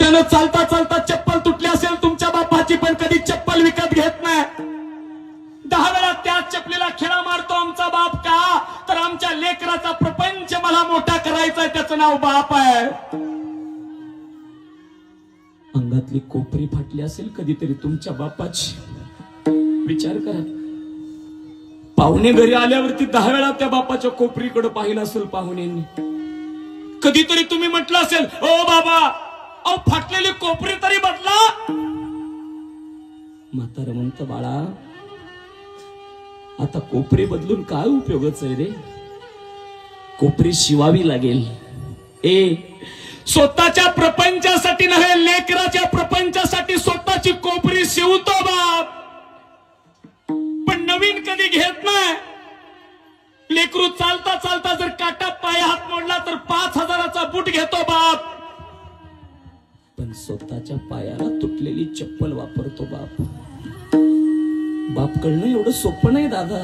त्यानं चालता चालता चप्पल तुटली असेल तुमच्या बापाची, पण कधी चप्पल विकत घेत नाही. 10 वेळा त्याच चपलीला खिळा मारतो आमचा बाप. का तर आमच्या लेकराचा प्रपंच मला मोठा करायचा आहे, त्याचं नाव बाप आहे. अंगातली कोपरी फाटली असेल कधीतरी तुमच्या बापाची, विचार करा. पाहुणे घरी आल्यावरती 10 वेळा त्या बापाच्या कोपरीकडे पाहिलं असेल पाहुण्यांनी. कधीतरी तुम्ही म्हटलं असेल, ओ बाबा अहो फाटलेली कोपरी तरी बदला. म्हातारं म्हणतं, बाळा आता कोपरी बदलून काय उपयोगच आहे रे, कोपरी शिवावी लागेल. स्वतःच्या प्रपंचासाठी नव्हे, लेकराच्या प्रपंचासाठी स्वतःची कोपरी शिवतो बाप, पण नवीन कधी घेत नाही. लेकरू चालता चालता जर काटा पाय हात मोडला तर 5,000चा बूट घेतो बाप, पण स्वतःच्या पायाला तुटलेली चप्पल वापरतो बाप. बाप कळणं एवढं सोपं नाही दादा.